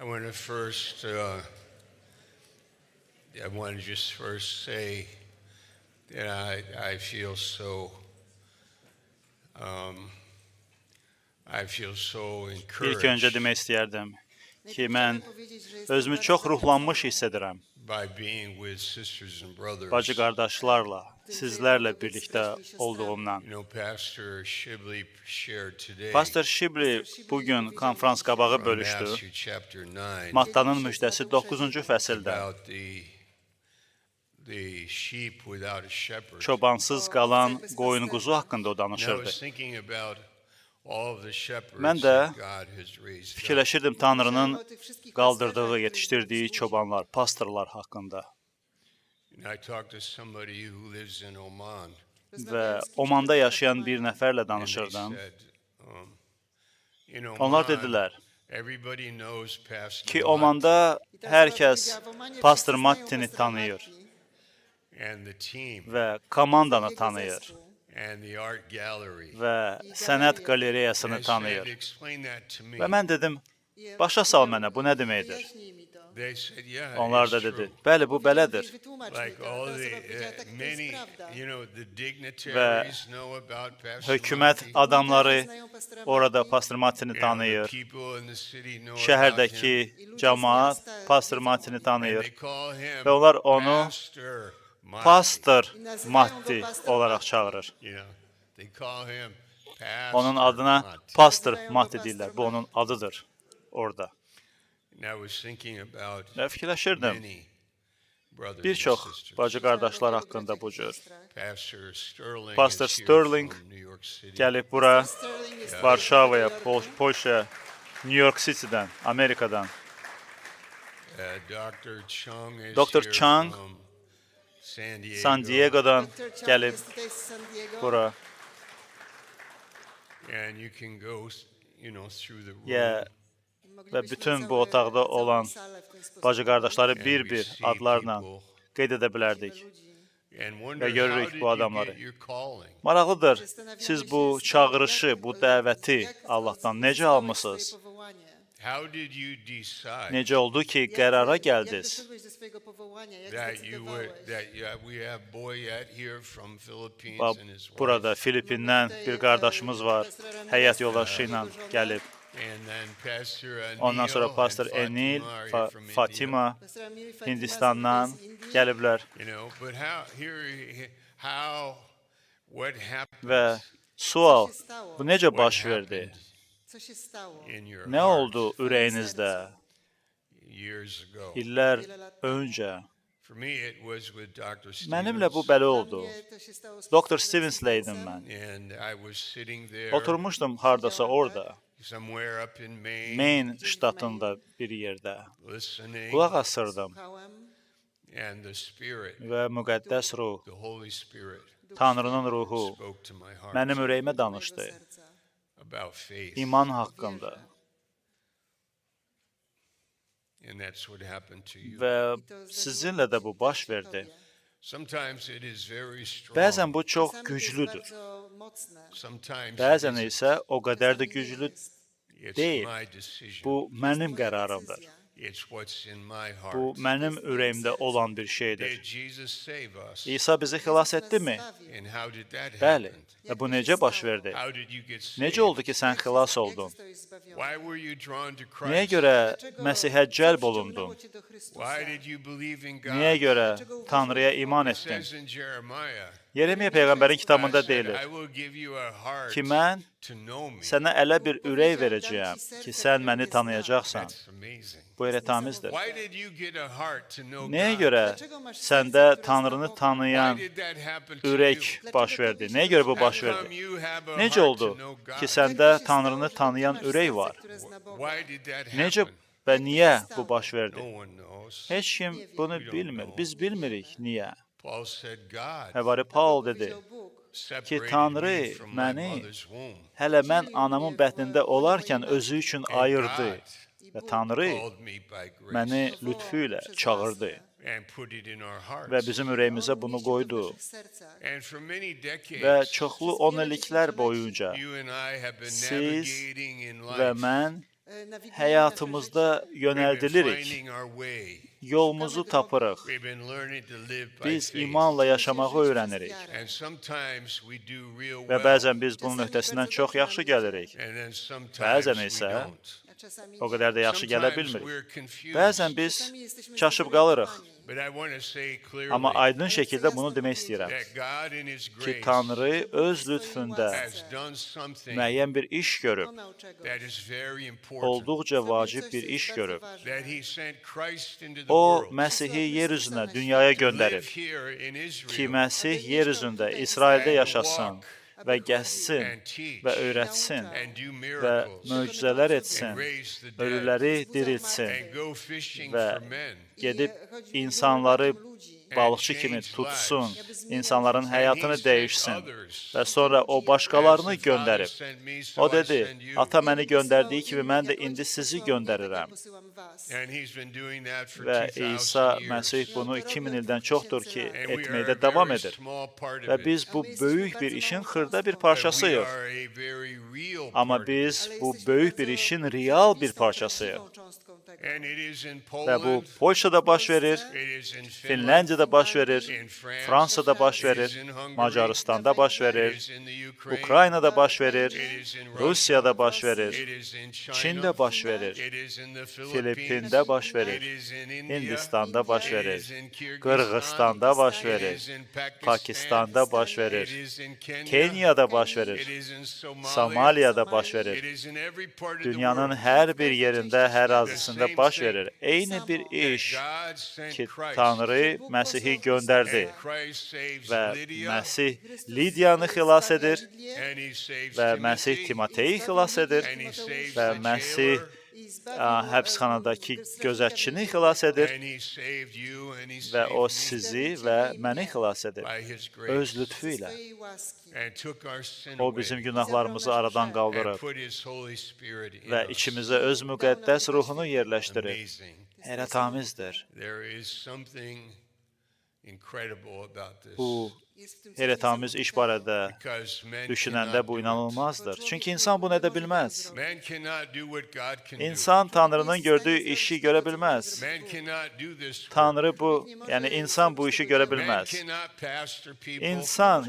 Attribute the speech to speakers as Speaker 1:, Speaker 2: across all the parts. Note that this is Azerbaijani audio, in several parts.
Speaker 1: I want to first, I want to just first say that I feel so, I feel so
Speaker 2: İlk öncə
Speaker 1: encouraged
Speaker 2: demək istəyərdim ki,
Speaker 3: Najpierw
Speaker 2: mən
Speaker 3: chciałabym powiedzieć, że jestem
Speaker 2: özümü
Speaker 3: bardzo
Speaker 2: çox ruhlanmış hiss
Speaker 3: zachęcona
Speaker 2: edirəm.
Speaker 1: by being with sisters and
Speaker 2: Bacı
Speaker 1: brothers.
Speaker 2: qardaşlarla,
Speaker 3: tym, że
Speaker 2: sizlərlə
Speaker 3: mogę być z
Speaker 2: birlikdə
Speaker 3: braćmi i siostrami.
Speaker 2: olduğumdan.
Speaker 1: You know, Pastor Shibley shared today
Speaker 2: Pastor Shibli bugün konferans qabağı
Speaker 1: from
Speaker 2: bölüşdü.
Speaker 1: Matthew chapter 9
Speaker 2: Mattanın müjdəsi 9-cu fəsildə
Speaker 1: about the sheep without a shepherd.
Speaker 2: çobansız qalan qoyun quzu haqqında o
Speaker 1: And I
Speaker 2: danışırdı.
Speaker 1: was thinking about all of the shepherds
Speaker 2: Mən də
Speaker 1: that God has raised up.
Speaker 2: Fikirləşirdim Tanrının qaldırdığı, yetişdirdiyi çobanlar, pastorlar haqqında.
Speaker 1: And I talked to somebody who lives in Oman.
Speaker 2: Və Omanda yaşayan bir nəfərlə
Speaker 1: And they
Speaker 2: danışırdım.
Speaker 1: said, in
Speaker 2: Onlar
Speaker 1: Oman,
Speaker 2: dedilər
Speaker 1: everybody knows Pastor
Speaker 2: ki,
Speaker 1: Martin
Speaker 2: Omanda hər kəs Pastor Martini tanıyır
Speaker 1: and the team
Speaker 2: və komandanı tanıyır
Speaker 1: and the art gallery.
Speaker 2: və sənət qalereyasını
Speaker 1: I said,
Speaker 2: tanıyır.
Speaker 1: explain that to me.
Speaker 2: Və mən dedim, başa sal mənə, bu nə deməkdir?
Speaker 3: Wyjaśnij mi to.
Speaker 1: They said, yeah,
Speaker 2: Onlar
Speaker 1: it's
Speaker 2: da
Speaker 1: true.
Speaker 2: dedi, bəli, bu belədir.
Speaker 3: Wytłumacz mi
Speaker 1: Like
Speaker 3: to.
Speaker 1: all
Speaker 3: Ta
Speaker 1: the
Speaker 3: osoba powiedziała, tak, to
Speaker 1: many,
Speaker 3: jest prawda.
Speaker 1: you know, the dignitaries know about Pastor
Speaker 2: Hökumət
Speaker 1: Martin.
Speaker 2: adamları
Speaker 3: Znają pastora
Speaker 2: orada
Speaker 3: Marti.
Speaker 2: Pastor Martini
Speaker 1: And the
Speaker 2: tanıyır.
Speaker 1: people in the city know about him.
Speaker 2: Şəhərdəki cəmaət Pastor Martini
Speaker 1: And
Speaker 2: tanıyır.
Speaker 1: they call him
Speaker 2: Və onlar onu
Speaker 1: Pastor Martin.
Speaker 2: Pastor Matti olaraq çağırır.
Speaker 1: You know, they call him Pastor
Speaker 2: Onun adına
Speaker 1: Martin.
Speaker 2: Pastor Matti deyirlər. Bu onun adıdır orada.
Speaker 1: And I was thinking about
Speaker 2: Və fikirləşirdim,
Speaker 1: many brothers
Speaker 2: bir
Speaker 1: and
Speaker 2: çox
Speaker 1: sisters.
Speaker 2: bacı qardaşlar haqqında bu cür.
Speaker 1: Pastor Sterling
Speaker 2: Pastor
Speaker 1: is here
Speaker 2: Sterling
Speaker 1: from New York City.
Speaker 2: Gəlib bura
Speaker 3: Sterling jest
Speaker 2: Varşavaya, Polşa, New York City'dən, Amerikadan.
Speaker 1: Dr. Chung is
Speaker 2: Dr.
Speaker 1: here
Speaker 2: Chung
Speaker 1: from San Diego.
Speaker 2: San Diego'dan
Speaker 3: Dr. Chung
Speaker 2: gəlib
Speaker 3: jest tutaj z San Diego.
Speaker 2: bura.
Speaker 1: And you can go, you know, through the room.
Speaker 2: Yeah.
Speaker 3: Moglibyśmy
Speaker 2: Və bütün bu
Speaker 3: całe-
Speaker 2: otaqda
Speaker 3: całą
Speaker 2: olan
Speaker 3: salę w ten sposób
Speaker 2: bacı qardaşları
Speaker 1: And we
Speaker 2: bir-bir
Speaker 1: see
Speaker 2: adlarla
Speaker 1: people
Speaker 2: qeyd edə bilərdik.
Speaker 3: ludzi.
Speaker 1: and wonder
Speaker 2: və görürük
Speaker 1: how did
Speaker 2: bu
Speaker 1: you
Speaker 2: adamları.
Speaker 1: get your calling?
Speaker 2: Maraqlıdır,
Speaker 3: Zastanawiamy
Speaker 2: siz
Speaker 3: się
Speaker 2: bu
Speaker 3: z tym,
Speaker 2: çağırışı, bu
Speaker 3: jak-
Speaker 2: dəvəti
Speaker 3: jak
Speaker 2: Allahdan necə
Speaker 3: uzyskałeś
Speaker 2: almısınız?
Speaker 3: swoje powołanie?
Speaker 1: How did you decide
Speaker 2: Necə oldu ki,
Speaker 3: Jak-
Speaker 2: qərara
Speaker 3: Jak
Speaker 2: gəldiniz
Speaker 3: doszedłeś do swojego powołania? Jak
Speaker 1: that you would
Speaker 3: zdecydowałeś?
Speaker 1: we have Boyet here from Philippines
Speaker 2: Bax,
Speaker 1: and his wife,
Speaker 2: burada Filippindən bir qardaşımız var, həyat yoldaşı ilə gəlib.
Speaker 1: and then Pastor Anil
Speaker 2: Ondan sonra
Speaker 1: and
Speaker 2: Pastor
Speaker 1: Fatima
Speaker 2: Enil,
Speaker 1: are here from India.
Speaker 2: Fatima
Speaker 3: Pastor Amir i Fatima
Speaker 2: Hindistandan
Speaker 3: z Indii.
Speaker 2: gəliblər
Speaker 1: You know, but what happened
Speaker 2: və sual, bu necə baş verdi?
Speaker 3: Co się stało?
Speaker 1: in your
Speaker 2: Nə
Speaker 1: heart
Speaker 2: oldu ürəyinizdə
Speaker 1: years ago?
Speaker 2: illər öncə?
Speaker 1: For me, it was with Dr.
Speaker 2: Mənimlə bu
Speaker 1: Stevens,
Speaker 2: belə
Speaker 3: Dla
Speaker 2: oldu.
Speaker 3: mnie to się stało z
Speaker 2: Dr.
Speaker 3: pastorem
Speaker 2: Stevens'lə idim
Speaker 3: Stevensem.
Speaker 2: mən.
Speaker 1: and I was sitting there
Speaker 2: Oturmuşdum hardasa orada,
Speaker 1: somewhere up in Maine,
Speaker 2: Maine ştatında bir yerdə.
Speaker 1: listening,
Speaker 2: Qulaq asırdım
Speaker 3: Słuchałem.
Speaker 1: and the Spirit,
Speaker 2: və müqəddəs ruh,
Speaker 1: the Holy Spirit,
Speaker 2: Tanrının ruhu
Speaker 1: spoke to my heart
Speaker 2: mənim ürəyimə
Speaker 3: Mojego
Speaker 2: danışdı.
Speaker 3: serca.
Speaker 1: about faith,
Speaker 2: İman haqqında.
Speaker 1: and that's what happened to you.
Speaker 2: Və sizinlə də bu baş verdi.
Speaker 1: Sometimes it is very strong.
Speaker 2: Bəzən bu çox
Speaker 3: Czasami to jest
Speaker 2: güclüdür.
Speaker 3: bardzo mocne.
Speaker 1: Sometimes
Speaker 2: Bəzən
Speaker 1: it is-
Speaker 2: isə o qədər də güclü
Speaker 1: it's
Speaker 2: değil.
Speaker 1: my decision.
Speaker 2: bu mənim
Speaker 3: Moja
Speaker 2: qərarımdır.
Speaker 3: decyzja.
Speaker 1: It's what's in my heart.
Speaker 2: Bu mənim ürəyimdə olan bir
Speaker 1: Did
Speaker 2: şeydir.
Speaker 1: Jesus save us?
Speaker 2: İsa bizi xilas etdimi?
Speaker 1: And how did that
Speaker 2: Bəli.
Speaker 1: happen?
Speaker 2: Və bu necə baş verdi?
Speaker 1: How did you get saved?
Speaker 2: Necə oldu ki, sən
Speaker 3: Jak
Speaker 2: xilas
Speaker 3: jak
Speaker 2: oldun?
Speaker 3: zostałeś zbawiony?
Speaker 1: Why were you drawn to Christ?
Speaker 2: Niyə görə
Speaker 3: Dlaczego-
Speaker 2: Məsihə
Speaker 3: co
Speaker 2: cəlb
Speaker 3: przyciągnęło
Speaker 2: olundun?
Speaker 3: cię do Chrystusa?
Speaker 1: Why did you believe in God?
Speaker 2: Niyə görə Tanrıya iman
Speaker 1: It
Speaker 2: etdin?
Speaker 1: says in Jeremiah,
Speaker 2: Yeremiya peyğəmbərin
Speaker 1: I
Speaker 2: kitabında
Speaker 1: said,
Speaker 2: deyilir
Speaker 1: I will give you a heart
Speaker 2: ki, mən
Speaker 1: to know me.
Speaker 2: sənə elə bir ürək verəcəyəm ki, sən məni tanıyacaqsan.
Speaker 1: That's amazing.
Speaker 2: Bu heyrətamizdir.
Speaker 1: Why did you get a heart to know
Speaker 2: Nəyə
Speaker 1: God?
Speaker 2: görə səndə Tanrını
Speaker 1: Why
Speaker 2: tanıyan
Speaker 1: did that happen to
Speaker 2: ürək
Speaker 1: you?
Speaker 2: baş verdi? Nəyə görə bu
Speaker 1: How
Speaker 2: baş
Speaker 1: come
Speaker 2: verdi?
Speaker 1: you have a
Speaker 2: Necə
Speaker 1: heart
Speaker 2: oldu
Speaker 1: to know God?
Speaker 2: ki, səndə Tanrını tanıyan ürək var?
Speaker 1: Why did that
Speaker 2: Necə
Speaker 1: happen?
Speaker 2: və niyə bu baş
Speaker 1: No
Speaker 2: verdi?
Speaker 1: one knows.
Speaker 2: Heç kim bunu bilmir. Biz bilmirik niyə.
Speaker 1: Paul said God
Speaker 2: Həvari Paul dedi,
Speaker 3: Powiedział Bóg.
Speaker 1: separated
Speaker 2: Tanrı
Speaker 1: me from my
Speaker 2: məni
Speaker 1: mother's womb.
Speaker 2: hələ mən anamın bətnində olarkən özü üçün
Speaker 1: And
Speaker 2: ayırdı
Speaker 1: God
Speaker 2: və Tanrı
Speaker 1: called me by grace
Speaker 2: məni lütfü ilə çağırdı
Speaker 1: and put it in our hearts.
Speaker 2: və bizim ürəyimizə bunu qoydu.
Speaker 3: W naszych sercach.
Speaker 1: And for many decades,
Speaker 2: Və çoxlu 10 illiklər boyunca
Speaker 1: you and I have been
Speaker 2: siz
Speaker 1: navigating in
Speaker 2: və
Speaker 1: life
Speaker 2: mən həyatımızda yönəldilirik,
Speaker 1: finding our way.
Speaker 2: yolumuzu tapırıq.
Speaker 1: We've been learning to live by
Speaker 2: Biz
Speaker 1: faith.
Speaker 2: imanla yaşamağı öyrənirik
Speaker 1: And sometimes we do real
Speaker 2: və
Speaker 1: well.
Speaker 2: bəzən biz bunun öhdəsindən çox yaxşı gəlirik.
Speaker 1: And then sometimes
Speaker 2: Bəzən
Speaker 1: we
Speaker 2: isə
Speaker 1: don't.
Speaker 2: o qədər də yaxşı gələ
Speaker 1: Sometimes
Speaker 2: bilmirik.
Speaker 1: we're confused.
Speaker 2: Bəzən biz çaşıb qalırıq.
Speaker 1: But I want to say clearly
Speaker 2: Amma aydın şəkildə bunu demək istəyirəm
Speaker 1: that God in His
Speaker 2: ki,
Speaker 1: grace
Speaker 2: Tanrı öz lütfündə
Speaker 1: has done something
Speaker 2: müəyyən bir iş görüb,
Speaker 1: that is very important.
Speaker 2: olduqca vacib bir iş görüb.
Speaker 1: That He sent Christ into the
Speaker 2: O,
Speaker 1: world
Speaker 2: Məsihi yer üzünə, dünyaya
Speaker 1: to live
Speaker 2: göndərib
Speaker 1: here in
Speaker 2: ki,
Speaker 1: Israel
Speaker 2: Məsih yer üzündə, İsraildə yaşasın və gəzsin və öyrətsin
Speaker 1: and do
Speaker 2: və
Speaker 1: miracles
Speaker 2: möcüzələr etsin,
Speaker 1: and raise the dead
Speaker 2: ölüləri diriltsin
Speaker 1: and go fishing
Speaker 2: və
Speaker 1: for men.
Speaker 2: gedib insanları balıqçı kimi tutsun, insanların həyatını dəyişsin və sonra o başqalarını göndərib. O dedi, ata məni göndərdiyi kimi mən də indi sizi göndərirəm.
Speaker 1: And He's been doing that for
Speaker 2: Və
Speaker 1: 2000
Speaker 2: İsa
Speaker 1: years.
Speaker 2: Məsih bunu 2000 ildən çoxdur ki,
Speaker 1: And we are
Speaker 2: etməkdə
Speaker 1: a
Speaker 2: davam
Speaker 1: very
Speaker 2: edir.
Speaker 1: small part of
Speaker 2: Və
Speaker 1: it.
Speaker 2: biz bu böyük bir işin xırda bir
Speaker 1: But we
Speaker 2: parçasıyıq.
Speaker 1: are a very real
Speaker 2: Amma
Speaker 1: part of it.
Speaker 2: biz bu böyük bir işin real bir parçasıyıq.
Speaker 1: And it is in
Speaker 2: Və bu
Speaker 1: Poland,
Speaker 2: Polşada baş verir,
Speaker 1: it is in Finland,
Speaker 2: Finlandiyada baş verir,
Speaker 1: in France,
Speaker 2: Fransada baş
Speaker 1: it is
Speaker 2: verir,
Speaker 1: in Hungary,
Speaker 2: Macaristanda baş
Speaker 1: it
Speaker 2: verir,
Speaker 1: is in the Ukraine,
Speaker 2: Ukraynada baş verir,
Speaker 1: it is in
Speaker 2: Rusiyada baş
Speaker 1: Russia,
Speaker 2: verir,
Speaker 1: it is in China,
Speaker 2: Çində baş verir,
Speaker 1: it is in the Philippines,
Speaker 2: Filippində baş
Speaker 1: it
Speaker 2: verir,
Speaker 1: is in India,
Speaker 2: Hindistanda baş
Speaker 1: it
Speaker 2: verir,
Speaker 1: is in Kyrgyzstan,
Speaker 2: Qırğızstanda baş
Speaker 1: it
Speaker 2: verir,
Speaker 1: is in Pakistan,
Speaker 2: Pakistanda baş
Speaker 1: it
Speaker 2: verir,
Speaker 1: is in Kenya,
Speaker 2: Kenyada baş
Speaker 1: it
Speaker 2: verir,
Speaker 1: is in Somalia,
Speaker 2: Somaliyada baş
Speaker 1: it
Speaker 2: verir.
Speaker 1: is in every part of the
Speaker 2: Dünyanın
Speaker 1: world.
Speaker 2: hər bir yerində, hər ərazisində baş verir. Eyni bir iş
Speaker 1: God sent
Speaker 2: ki,
Speaker 1: Christ,
Speaker 2: Tanrı Məsihi göndərdi
Speaker 1: and Christ saves
Speaker 2: və
Speaker 1: Lydia,
Speaker 2: Məsih Lidiyanı xilas edir
Speaker 1: and He saves
Speaker 2: və
Speaker 1: Timothy,
Speaker 2: Məsih Timoteyi xilas edir
Speaker 1: and He saves
Speaker 2: və
Speaker 1: the
Speaker 2: Məsih
Speaker 1: jailer,
Speaker 2: həbsxanadakı gözətçini xilas edir
Speaker 1: and He saved you, and He
Speaker 2: və
Speaker 1: saved
Speaker 2: o
Speaker 1: me
Speaker 2: sizi və məni xilas edir
Speaker 1: by His
Speaker 2: öz
Speaker 1: grace,
Speaker 2: lütfü ilə.
Speaker 1: and took our sin
Speaker 2: O
Speaker 1: away,
Speaker 2: bizim günahlarımızı aradan
Speaker 1: and
Speaker 2: qaldırıb
Speaker 1: put His Holy Spirit in
Speaker 2: və
Speaker 1: us.
Speaker 2: içimizə öz müqəddəs ruhunu yerləşdirib.
Speaker 1: Amazing.
Speaker 2: Heyrətamizdir.
Speaker 1: There is something incredible about this.
Speaker 2: Bu heyrətamiz iş barədə
Speaker 1: Because men
Speaker 2: düşünəndə
Speaker 1: cannot
Speaker 2: bu
Speaker 1: do it.
Speaker 2: inanılmazdır. Çünki insan bunu edə bilməz.
Speaker 1: Man cannot do what God can do.
Speaker 2: İnsan Tanrının gördüyü işi görə bilməz.
Speaker 1: Man cannot do this work.
Speaker 2: Tanrı bu, yəni insan bu işi görə
Speaker 1: Man
Speaker 2: bilməz.
Speaker 1: cannot pastor people.
Speaker 2: İnsan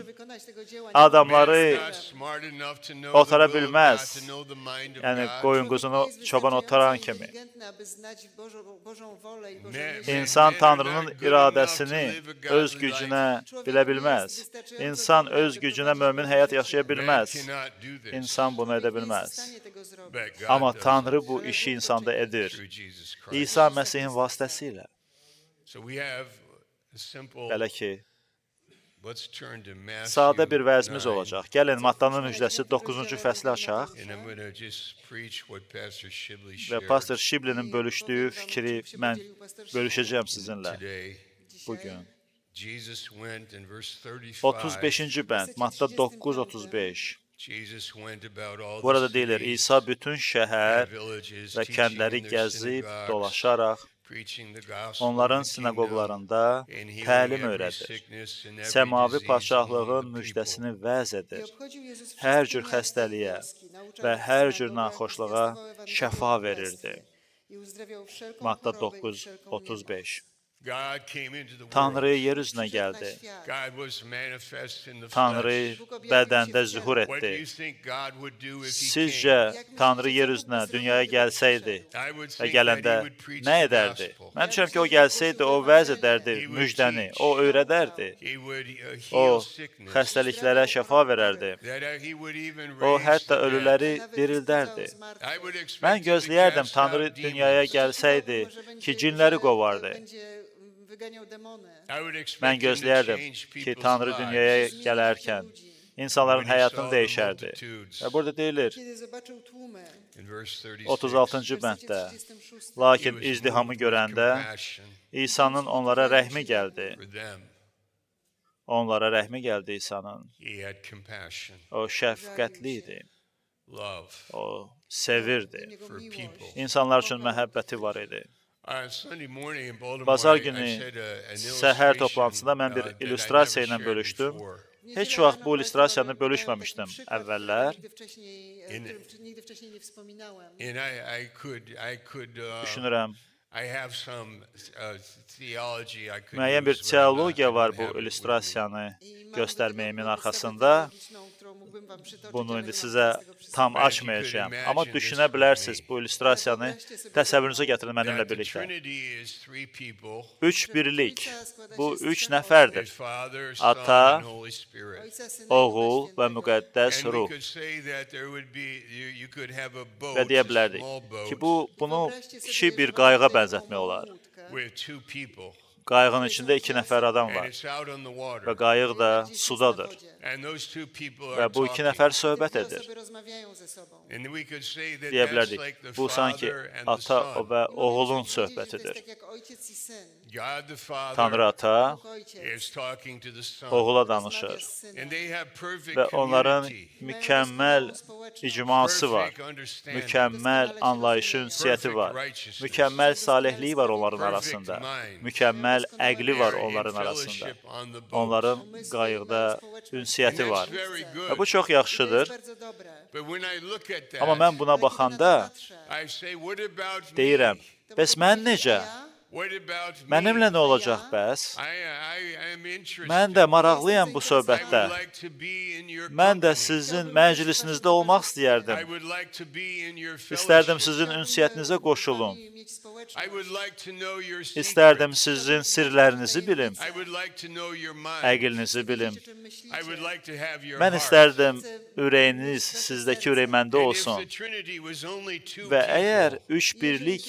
Speaker 1: Man
Speaker 2: adamları
Speaker 1: is not smart enough to know
Speaker 2: otara
Speaker 1: the will of
Speaker 2: bilməz.
Speaker 1: God, to know the mind of
Speaker 2: Yəni
Speaker 1: God.
Speaker 2: qoyun quzunu çoban otaran kimi.
Speaker 1: Man
Speaker 2: İnsan
Speaker 1: are
Speaker 2: Tanrının
Speaker 1: not good
Speaker 2: iradəsini
Speaker 1: enough to live a
Speaker 2: öz
Speaker 1: godly
Speaker 2: gücünə
Speaker 1: life.
Speaker 2: bilə bilməz. İnsan öz gücünə mömin həyat yaşaya
Speaker 1: Man
Speaker 2: bilməz.
Speaker 1: cannot do this.
Speaker 2: İnsan bunu edə bilməz.
Speaker 1: But God
Speaker 2: Amma
Speaker 1: does
Speaker 2: Tanrı bu işi insanda edir.
Speaker 1: through Jesus Christ.
Speaker 2: İsa Məsihin vasitəsilə.
Speaker 1: So we have a simple.
Speaker 2: Belə ki,
Speaker 1: Let's turn to Matthew
Speaker 2: sadə bir vəzimiz
Speaker 1: 9,
Speaker 2: olacaq. Gəlin Mattanın müjdəsi 9-cu fəsli açaq
Speaker 1: and I'm going to just preach what Pastor Shibley
Speaker 2: və
Speaker 1: shared
Speaker 2: Pastor Shiblinin bölüşdüyü fikri mən bölüşəcəm sizinlə
Speaker 1: today.
Speaker 2: bugün.
Speaker 1: Jesus went in verse 35.
Speaker 2: 35-ci bənd, Matta 9:35.
Speaker 1: Jesus went about all the
Speaker 2: Burada deyilir,
Speaker 1: cities
Speaker 2: İsa bütün şəhər
Speaker 1: and villages,
Speaker 2: və
Speaker 1: teaching
Speaker 2: kəndləri
Speaker 1: in their
Speaker 2: gəzib,
Speaker 1: synagogues,
Speaker 2: dolaşaraq
Speaker 1: preaching the gospel
Speaker 2: onların
Speaker 1: of the kingdom,
Speaker 2: sinaqoqlarında
Speaker 1: and healing
Speaker 2: təlim
Speaker 1: every
Speaker 2: öyrədir.
Speaker 1: sickness and every
Speaker 2: Səmavi
Speaker 1: disease
Speaker 2: padşahlığın
Speaker 1: among the
Speaker 2: müjdəsini
Speaker 1: people.
Speaker 2: vəz edir. Hər cür xəstəliyə və hər cür naxoşluğa şəfa verirdi. Matta 9:35.
Speaker 1: God came into the
Speaker 2: Tanrı
Speaker 1: world.
Speaker 2: yer üzünə gəldi.
Speaker 1: God was manifest in the
Speaker 2: Tanrı
Speaker 1: flesh.
Speaker 2: bədəndə zühur
Speaker 1: What do you
Speaker 2: etdi.
Speaker 1: think God would do if he
Speaker 2: Sizcə
Speaker 1: came?
Speaker 2: Tanrı yer üzünə, dünyaya gəlsəydi
Speaker 1: I would
Speaker 2: və
Speaker 1: think
Speaker 2: gələndə
Speaker 1: that he would preach
Speaker 2: nə
Speaker 1: the
Speaker 2: edərdi?
Speaker 1: gospel.
Speaker 2: Mən düşünürəm ki, o gəlsəydi, o vəz edərdi
Speaker 1: He would
Speaker 2: müjdəni,
Speaker 1: teach.
Speaker 2: o öyrədərdi.
Speaker 1: He would
Speaker 2: O
Speaker 1: heal sickness.
Speaker 2: xəstəliklərə şəfa verərdi.
Speaker 1: That he would even
Speaker 2: O
Speaker 1: raise
Speaker 2: hətta
Speaker 1: the dead.
Speaker 2: ölüləri dirildərdi.
Speaker 1: I would expect
Speaker 2: Mən
Speaker 1: him to
Speaker 2: gözləyərdim
Speaker 1: cast
Speaker 2: Tanrı
Speaker 1: out
Speaker 2: dünyaya
Speaker 1: demons.
Speaker 2: gəlsəydi ki, cinləri qovardı.
Speaker 1: I would expect
Speaker 2: Mən
Speaker 1: him to
Speaker 2: gözləyərdim
Speaker 1: change
Speaker 2: ki,
Speaker 1: people's
Speaker 2: Tanrı
Speaker 1: lives.
Speaker 2: dünyaya gələrkən insanların
Speaker 1: When he
Speaker 2: həyatını
Speaker 1: saw the
Speaker 2: dəyişərdi.
Speaker 1: multitudes.
Speaker 2: Və burada deyilir,
Speaker 1: In verse 36,
Speaker 2: 36-cı bənddə,
Speaker 1: he
Speaker 2: lakin
Speaker 1: was
Speaker 2: izdihamı
Speaker 1: moved with
Speaker 2: görəndə
Speaker 1: compassion
Speaker 2: İsa'nın onlara rəhmi gəldi.
Speaker 1: for them.
Speaker 2: Onlara rəhmi gəldi İsa'nın.
Speaker 1: He had compassion,
Speaker 2: O şəfqətli idi.
Speaker 1: love
Speaker 2: O sevirdi.
Speaker 1: for people.
Speaker 2: İnsanlar üçün məhəbbəti var idi.
Speaker 1: On Sunday morning in Baltimore,
Speaker 2: Bazar
Speaker 1: I
Speaker 2: günü
Speaker 1: said an
Speaker 2: səhər
Speaker 1: illustration,
Speaker 2: toplantısında mən bir
Speaker 1: that I
Speaker 2: illüstrasiya
Speaker 1: never
Speaker 2: ilə
Speaker 1: shared
Speaker 2: bölüşdüm
Speaker 1: before.
Speaker 2: Heç vaxt bu illüstrasiyanı bölüşməmişdim əvvəllər.
Speaker 3: Nigdy wcześniej nie wspominałem.
Speaker 1: And I could
Speaker 2: Düşünürəm,
Speaker 1: I have some theology I could
Speaker 2: müəyyən bir
Speaker 1: use, but I'm
Speaker 2: teologiya
Speaker 1: not- I
Speaker 2: var
Speaker 1: don't
Speaker 2: bu
Speaker 1: have it with me.
Speaker 2: illüstrasiyanı
Speaker 3: I mam
Speaker 2: göstərməyimin
Speaker 3: taką podstawę
Speaker 2: arxasında.
Speaker 3: teologiczną, którą mógłbym wam przytoczyć,
Speaker 2: Bunu
Speaker 3: ale
Speaker 2: indi
Speaker 3: nie mam
Speaker 2: sizə
Speaker 3: teraz tego przy
Speaker 2: tam
Speaker 3: sobie.
Speaker 2: açmayacağam. Amma düşünə bilərsiniz bu illüstrasiyanı təsəvvürünüzə gətirin mənimlə
Speaker 1: That the
Speaker 2: birlikdə.
Speaker 1: Trinity is three people.
Speaker 2: Üç birlik. Bu üç
Speaker 1: There's
Speaker 2: nəfərdir.
Speaker 1: Father,
Speaker 2: Ata,
Speaker 1: Son, and Holy Spirit.
Speaker 3: Ojca, Syna i
Speaker 2: Oğul
Speaker 3: Ducha
Speaker 2: və
Speaker 3: Świętego.
Speaker 2: müqəddəs
Speaker 1: And we
Speaker 2: ruh.
Speaker 1: could say that there would be you could have a boat,
Speaker 2: Və deyə
Speaker 1: a
Speaker 2: bilərdik
Speaker 1: small boat,
Speaker 2: ki, bunu
Speaker 3: Wyobraźcie sobie,
Speaker 2: kiçik bir
Speaker 3: że
Speaker 2: qayığa
Speaker 3: macie taką
Speaker 2: bənzətmək
Speaker 3: małą
Speaker 2: olar.
Speaker 3: łódkę,
Speaker 1: with two people,
Speaker 2: Qayığın içində iki nəfər adam
Speaker 1: and
Speaker 2: var
Speaker 1: it's out on the water.
Speaker 2: və qayıq da
Speaker 3: gdzieś jest na
Speaker 2: sudadır.
Speaker 3: wodzie.
Speaker 1: And those two people
Speaker 2: Və
Speaker 1: are
Speaker 2: bu iki
Speaker 1: talking.
Speaker 2: nəfər
Speaker 3: Te
Speaker 2: söhbət
Speaker 3: dwie
Speaker 2: edir.
Speaker 3: osoby rozmawiają ze sobą.
Speaker 1: And we could say that
Speaker 2: Deyə
Speaker 1: that's
Speaker 2: bilərdik.
Speaker 1: like the
Speaker 2: Bu sanki
Speaker 1: Father and the
Speaker 2: ata
Speaker 1: Son.
Speaker 2: və
Speaker 3: I
Speaker 2: oğulun
Speaker 3: możecie powiedzieć, że to
Speaker 2: söhbətidir.
Speaker 3: jest tak jak ojciec i syn.
Speaker 1: God the Father
Speaker 2: Tanrı ata
Speaker 3: Bóg ojciec
Speaker 1: is talking to the Son.
Speaker 2: oğula
Speaker 3: rozmawia
Speaker 2: danışır
Speaker 3: z synem.
Speaker 1: And they have perfect
Speaker 2: və onların
Speaker 1: community,
Speaker 2: mükəmməl icması var.
Speaker 1: perfect understanding,
Speaker 2: Mükəmməl anlayışı, ünsiyyəti var. Mükəmməl salihliyi var onların arasında. Mükəmməl əqli var onların arasında.
Speaker 1: fellowship on the boat.
Speaker 2: Onların qayıqda ünsiyyəti var.
Speaker 1: That's very
Speaker 2: Və
Speaker 1: good.
Speaker 2: bu çox
Speaker 3: To jest
Speaker 2: yaxşıdır.
Speaker 3: bardzo dobre.
Speaker 1: But when I look at that,
Speaker 2: Amma mən buna
Speaker 3: Ale kiedy na to
Speaker 2: baxanda
Speaker 3: patrzę,
Speaker 1: I say, what about
Speaker 2: deyirəm,
Speaker 1: me?
Speaker 2: bəs mən necə?
Speaker 3: ja
Speaker 1: What about me?
Speaker 2: Mənimlə nə olacaq bəs?
Speaker 1: I am interested.
Speaker 2: Mən də maraqlıyam bu
Speaker 1: I
Speaker 2: söhbətdə.
Speaker 1: would like to be in your
Speaker 2: Mən də
Speaker 1: company.
Speaker 2: sizin məclisinizdə olmaq
Speaker 1: I
Speaker 2: istəyərdim.
Speaker 1: would like to be in your
Speaker 2: İstərdim
Speaker 1: fellowship.
Speaker 2: sizin ünsiyyətinizə qoşulum.
Speaker 3: mieć społeczność.
Speaker 1: I would like to know your
Speaker 2: İstərdim
Speaker 1: secrets.
Speaker 2: sizin sirlərinizi bilim,
Speaker 1: I would like to know your mind.
Speaker 2: əqlinizi bilim.
Speaker 3: O czym myślicie.
Speaker 1: I would like to have your
Speaker 2: Mən
Speaker 1: heart.
Speaker 2: istərdim ürəyiniz, sizdəki ürək məndə
Speaker 1: And if
Speaker 2: olsun.
Speaker 1: the Trinity was only two
Speaker 2: Və əgər
Speaker 1: people,
Speaker 2: üç birlik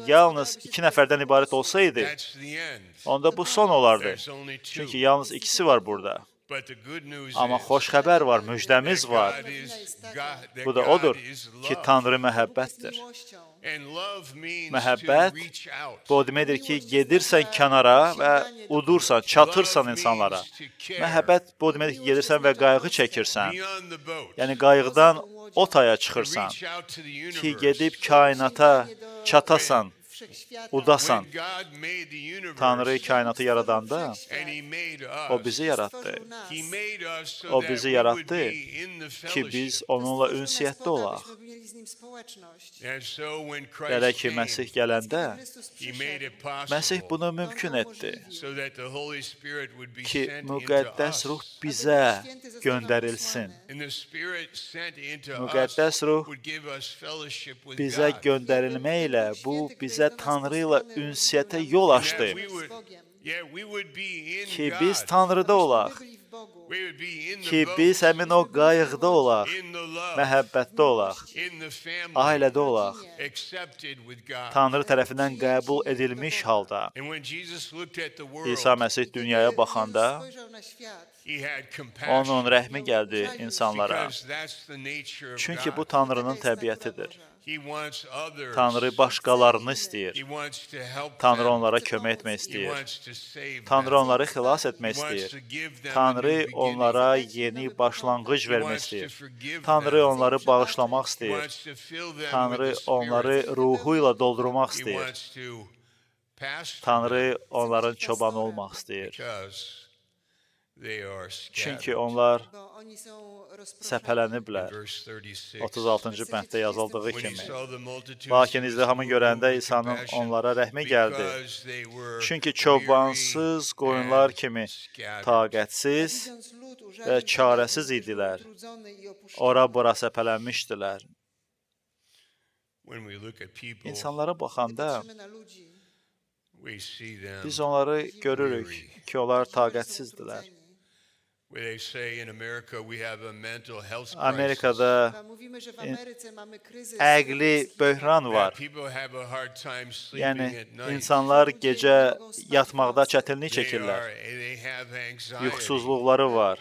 Speaker 2: yalnız iki nəfərdən ibarət olsaydı,
Speaker 1: that's the end.
Speaker 2: onda bu son olardı.
Speaker 1: There's only two.
Speaker 2: Çünki yalnız ikisi var burada.
Speaker 1: But the good news
Speaker 2: Amma
Speaker 1: is
Speaker 2: xoş xəbər var, müjdəmiz var.
Speaker 1: God is God, that
Speaker 2: Bu da
Speaker 1: God
Speaker 2: odur
Speaker 1: is
Speaker 2: ki,
Speaker 1: love.
Speaker 2: Tanrı
Speaker 3: Bóg jest
Speaker 2: məhəbbətdir.
Speaker 3: miłością.
Speaker 1: And love means
Speaker 2: Məhəbbət
Speaker 1: to reach out.
Speaker 2: bu o deməkdir ki, gedirsən kənara və udursan, çatırsan insanlara. Məhəbbət bu o deməkdir ki, gedirsən və qayığı çəkirsən.
Speaker 1: Beyond the boat.
Speaker 2: Yəni qayıqdan o taya
Speaker 1: To
Speaker 2: çıxırsan
Speaker 1: reach out to the
Speaker 2: ki,
Speaker 1: universe.
Speaker 2: gedib kainata çatasan,
Speaker 3: Wszechświata.
Speaker 2: udasan.
Speaker 1: When God made the universe,
Speaker 2: Tanrı kainatı yaradanda
Speaker 1: and He made us.
Speaker 2: o bizi yarattı.
Speaker 3: Stworzył nas.
Speaker 1: He made us so
Speaker 2: O
Speaker 1: that
Speaker 2: bizi
Speaker 1: we would
Speaker 2: yarattı
Speaker 1: be in the
Speaker 2: ki
Speaker 1: fellowship.
Speaker 2: biz onunla
Speaker 3: Stworzył nas
Speaker 2: ünsiyyətdə
Speaker 3: po to,
Speaker 2: olaq.
Speaker 3: abyśmy mieli z nim społeczność.
Speaker 1: And so when
Speaker 2: Belə
Speaker 1: Christ
Speaker 2: ki,
Speaker 1: came,
Speaker 2: Məsih gələndə
Speaker 3: Chrystus
Speaker 1: He made
Speaker 3: przyszedł,
Speaker 1: it possible
Speaker 2: Məsih bunu mümkün etdi
Speaker 1: so that the Holy Spirit would be
Speaker 2: ki,
Speaker 1: sent into
Speaker 2: müqəddəs ruh
Speaker 1: us.
Speaker 2: bizə göndərilsin.
Speaker 1: And the Spirit sent into
Speaker 2: Müqəddəs
Speaker 1: us
Speaker 2: ruh
Speaker 1: would give us fellowship with
Speaker 2: bizə
Speaker 1: God.
Speaker 2: göndərilməklə bu bizə Tanrı ilə ünsiyyətə yol
Speaker 1: And
Speaker 2: açdı
Speaker 1: that we would, yeah, we would be in
Speaker 2: ki,
Speaker 1: God.
Speaker 2: biz Tanrıda olaq,
Speaker 3: byli w Bogu.
Speaker 1: We would be in the
Speaker 2: ki,
Speaker 1: boat,
Speaker 2: biz həmin o qayıqda olaq,
Speaker 1: in the love,
Speaker 2: məhəbbətdə olaq,
Speaker 1: in the family,
Speaker 2: ailədə olaq,
Speaker 1: accepted with God.
Speaker 2: Tanrı tərəfindən qəbul edilmiş halda.
Speaker 1: And when Jesus looked at the world,
Speaker 2: İsa Məsih dünyaya baxanda
Speaker 3: Spojrzał na świat.
Speaker 1: He had compassion
Speaker 2: onun rəhmi gəldi insanlara.
Speaker 1: because that's the nature of
Speaker 2: Çünki bu
Speaker 1: God.
Speaker 2: Tanrının təbiətidir.
Speaker 1: He wants others.
Speaker 2: Tanrı başqalarını istəyir.
Speaker 1: He wants to help
Speaker 2: Tanrı
Speaker 1: them.
Speaker 2: onlara kömək etmək
Speaker 1: He
Speaker 2: istəyir.
Speaker 1: wants to save
Speaker 2: Tanrı
Speaker 1: them.
Speaker 2: onları xilas etmək
Speaker 1: He wants
Speaker 2: istəyir.
Speaker 1: to give them a
Speaker 2: Tanrı
Speaker 1: new beginning.
Speaker 2: onlara yeni başlanğıc
Speaker 1: He
Speaker 2: vermək
Speaker 1: wants to
Speaker 2: istəyir.
Speaker 1: forgive
Speaker 2: Tanrı
Speaker 1: them.
Speaker 2: onları bağışlamaq
Speaker 1: He
Speaker 2: istəyir.
Speaker 1: wants to fill them
Speaker 2: Tanrı
Speaker 1: with the Spirit.
Speaker 2: onları ruhu ilə doldurmaq
Speaker 1: He
Speaker 2: istəyir.
Speaker 1: wants to pastor
Speaker 2: Tanrı
Speaker 1: them
Speaker 2: onların çobanı olmaq istəyir.
Speaker 1: because they are
Speaker 2: Çünki
Speaker 1: scattered.
Speaker 2: onlar
Speaker 3: Bo oni są rozproszeni.
Speaker 2: səpələniblər.
Speaker 1: Verse 36.
Speaker 2: 36-cı bənddə yazıldığı
Speaker 1: When he
Speaker 2: kimi.
Speaker 1: saw the multitudes,
Speaker 2: Lakin
Speaker 1: he was
Speaker 2: izdihamı
Speaker 1: moved
Speaker 2: görəndə
Speaker 1: with
Speaker 2: İsa'nın
Speaker 1: compassion
Speaker 2: onlara rəhmi gəldi.
Speaker 1: because they were
Speaker 2: Çünki çobansız
Speaker 1: weary
Speaker 2: qoyunlar
Speaker 1: and
Speaker 2: kimi
Speaker 1: scattered.
Speaker 2: taqətsiz
Speaker 3: Widząc lud użalił
Speaker 2: və
Speaker 3: się
Speaker 2: çarəsiz
Speaker 3: nad nim, którzy
Speaker 2: idilər.
Speaker 3: byli utrudzony i opuszczeni.
Speaker 2: ora-bura səpələnmişdilər.
Speaker 1: When we look at people,
Speaker 2: İnsanlara
Speaker 3: Gdy
Speaker 2: baxanda
Speaker 3: patrzymy na ludzi,
Speaker 1: we see them
Speaker 2: biz onları görürük ki, onlar
Speaker 3: widzimy, że są
Speaker 2: taqətsizdirlər.
Speaker 3: utrudzeni.
Speaker 1: where they say in America we have a mental health crisis.
Speaker 2: Amerikada
Speaker 3: Chyba mówimy, że w Ameryce mamy kryzys.
Speaker 2: əqli böhran
Speaker 1: That
Speaker 2: var.
Speaker 1: people have a hard time sleeping
Speaker 2: Yəni
Speaker 1: at night.
Speaker 2: insanlar gecə yatmaqda çətinlik
Speaker 1: They
Speaker 2: çəkirlər.
Speaker 1: they have anxiety.
Speaker 2: Yuxusuzluqları var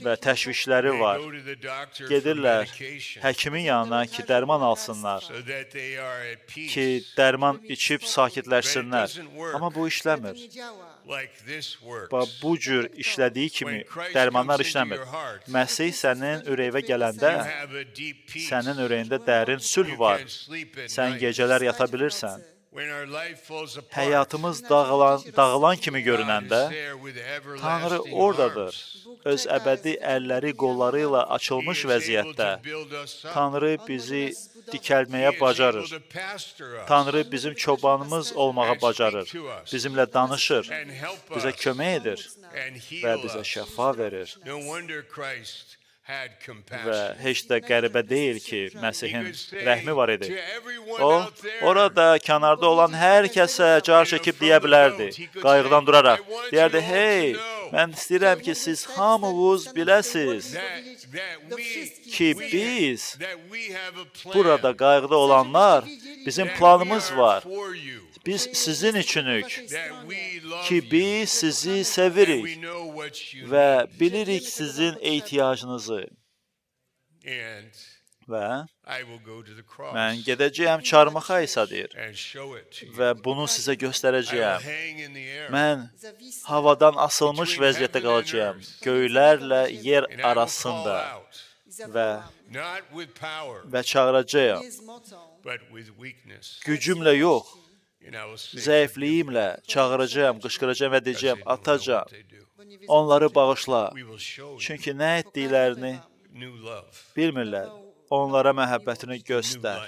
Speaker 2: və təşvişləri
Speaker 1: They
Speaker 2: var.
Speaker 1: go to the doctor for
Speaker 2: Gedirlər
Speaker 1: medication
Speaker 2: həkimin yanına ki, dərman alsınlar,
Speaker 1: so that they are at peace.
Speaker 2: ki, dərman içib
Speaker 1: But it
Speaker 2: sakitləşsinlər.
Speaker 1: doesn't work
Speaker 2: Amma bu
Speaker 3: To
Speaker 2: işləmir.
Speaker 3: nie działa.
Speaker 1: like this works.
Speaker 2: Və bu cür işlədiyi kimi
Speaker 1: When Christ
Speaker 2: dərmanlar
Speaker 1: comes into
Speaker 2: işləmir.
Speaker 1: your heart,
Speaker 2: Məsih sənin ürəyinə
Speaker 1: you
Speaker 2: gələndə
Speaker 1: have a deep peace.
Speaker 2: sənin ürəyində dərin sülh
Speaker 1: You
Speaker 2: var.
Speaker 1: can sleep at
Speaker 2: Sən
Speaker 1: night.
Speaker 2: gecələr yata
Speaker 3: Spać w
Speaker 2: bilirsən.
Speaker 3: nocy.
Speaker 1: When our life falls apart,
Speaker 2: Həyatımız dağılan kimi
Speaker 1: God is
Speaker 2: görünəndə
Speaker 1: there with
Speaker 2: Tanrı
Speaker 1: everlasting
Speaker 2: oradadır.
Speaker 1: arms.
Speaker 3: Bóg
Speaker 2: öz əbədi əlləri, qolları ilə açılmış vəziyyətdə. Tanrı bizi dikəlməyə bacarır. Tanrı bizim çobanımız olmağa bacarır. Bizimlə danışır, bizə kömək edir və bizə şəfa verir. Və heç də qəribə deyil ki, Məsihin rəhmi var idi. O, orada kənarda olan hər kəsə car çəkib deyə bilərdi, qayğıdan duraraq. Deyərdi, hey, mən istəyirəm ki, siz hamınız biləsiz ki, biz, burada qayğıda olanlar, bizim planımız var. Biz sizin üçünük ki, biz sizi sevirik və bilirik sizin ehtiyacınızı. Və mən gedəcəyəm çarmıxa İsa deyir və bunu sizə göstərəcəyəm. Mən havadan asılmış vəziyyətdə qalacağam, göylərlə yer arasında və çağıracağam. Gücümlə yox, zəifliyimlə çağıracağam, qışqıracağam və deyəcəyəm, Atacan, onları bağışla. Çünki nə etdiklərini bilmirlər. Onlara məhəbbətini göstər.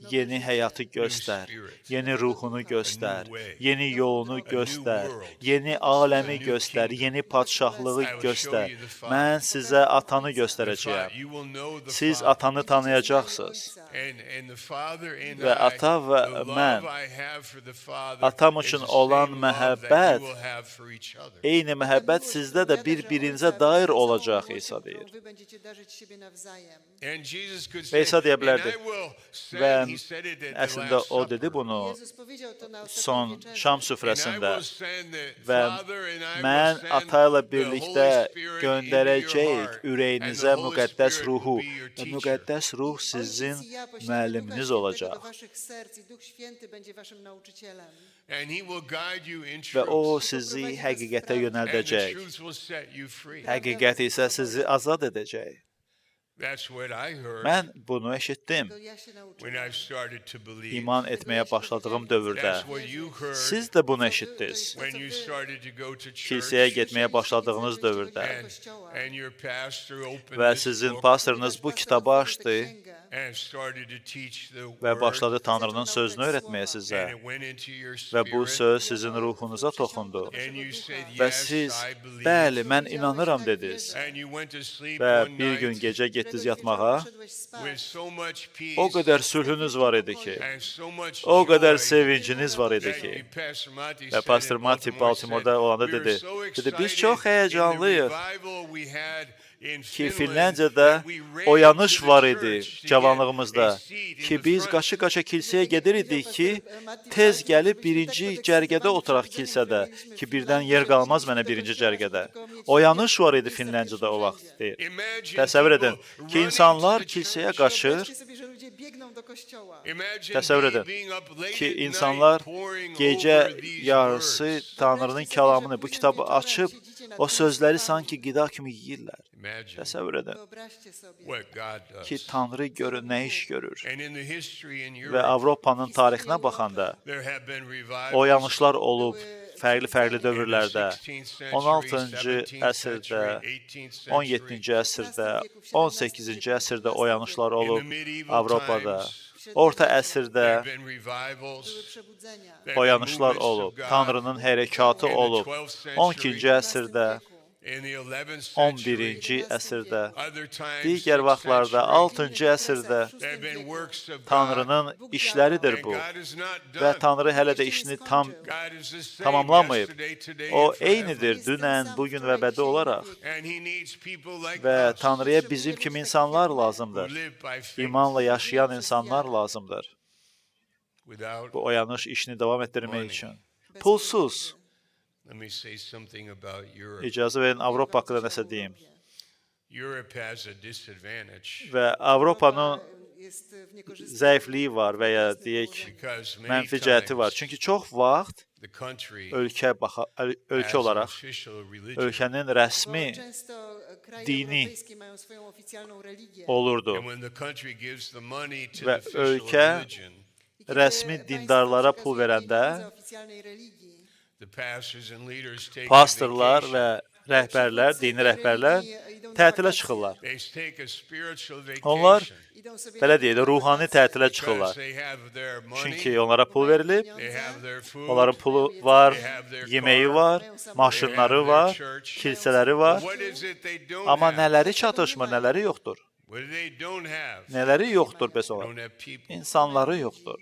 Speaker 2: Yeni həyatı göstər, yeni ruhunu göstər, yeni yolunu göstər, yeni aləmi göstər, yeni padşahlığı göstər. Mən sizə atanı göstərəcəyəm. Siz atanı tanıyacaqsınız. Və ata və mən, atam üçün olan məhəbbət, eyni məhəbbət sizdə də bir-birinizə dair olacaq, İsa deyir. Və İsa deyə bilərdi. Və əslində o dedi bunu son Şam süfrəsində və mən ata ilə birlikdə göndərəcəyik ürəyinizə müqəddəs ruhu və müqəddəs ruh sizin müəlliminiz olacaq. Və o sizi həqiqətə yönəldəcək. Həqiqət isə sizi azad edəcək. Mən bunu eşitdim. İman etməyə başladığım dövrdə. Siz də bunu eşitdiniz. Kilsəyə getməyə başladığınız dövrdə. Və sizin pastorunuz bu kitabı açdı və başladı Tanrının sözünü öyrətməyə sizə. Və bu söz sizin ruhunuza toxundu. Və siz, bəli, mən inanıram dediniz. Və bir gün gecə getdiniz yatmağa. O qədər sülhünüz var idi ki, o qədər sevinciniz var idi ki. Və Pastor Mati Baltimore'da olanda dedi, biz çox həyəcanlıyıq ki, Finlandiyada oyanış var idi cavanlığımızda ki, biz qaça-qaça kilsəyə gedirdik ki, tez gəlib birinci cərgədə oturaq kilsədə ki, birdən yer qalmaz mənə birinci cərgədə. Oyanış var idi Finlandiyada o vaxt deyir. Təsəvvür edin ki, insanlar kilsəyə qaçır. Təsəvvür edin ki, insanlar gecə yarısı Tanrının kəlamını, bu kitabı açıb, o sözləri sanki qida kimi yeyirlər. Təsəvvür edin ki, Tanrı görür, nə iş görür. Və Avropanın tarixinə baxanda oyanışlar olub fərqli dövrlərdə, 16-cı əsrdə, 17-ci əsrdə, 18-ci əsrdə oyanışlar olub Avropada. Orta əsrdə oyanışlar olub, Tanrının hərəkatı olub, 12-ci əsrdə, 11-ci əsrdə, digər vaxtlarda 6-cı əsrdə Tanrının işləridir bu və Tanrı hələ də işini tamamlamayıb. O eynidir dünən, bugün və əbədi olaraq və Tanrıya bizim kimi insanlar lazımdır. İmanla yaşayan insanlar lazımdır. Bu oyanış işini davam etdirmək üçün. Pulsuz. İcazə verin, Avropa haqqında nəsə deyim. Və Avropanın zəifliyi var və ya deyək, mənfi cəhəti var. Çünki çox vaxt ölkə olaraq ölkənin rəsmi dini olurdu. Və ölkə rəsmi dindarlara pul verəndə pastorlar və rəhbərlər, dini rəhbərlər tətilə çıxırlar.
Speaker 1: They take a spiritual
Speaker 2: Onlar
Speaker 1: vacation
Speaker 3: Idą sobie
Speaker 2: belə deyək də, ruhani tətilə
Speaker 1: because
Speaker 2: çıxırlar.
Speaker 1: they have their money,
Speaker 2: Çünki onlara pul verilib,
Speaker 1: they have their food,
Speaker 2: onların pulu var,
Speaker 1: they have their
Speaker 2: yeməyi
Speaker 1: car,
Speaker 2: var,
Speaker 1: they have
Speaker 2: maşınları
Speaker 1: their
Speaker 2: var,
Speaker 1: church.
Speaker 2: kilsələri var.
Speaker 1: What is it they don't
Speaker 2: Amma
Speaker 1: have?
Speaker 2: nələri çatışmır, nələri yoxdur?
Speaker 1: What they don't have?
Speaker 2: Nələri yoxdur bəs
Speaker 1: They
Speaker 2: onlar?
Speaker 1: don't have people
Speaker 2: İnsanları yoxdur.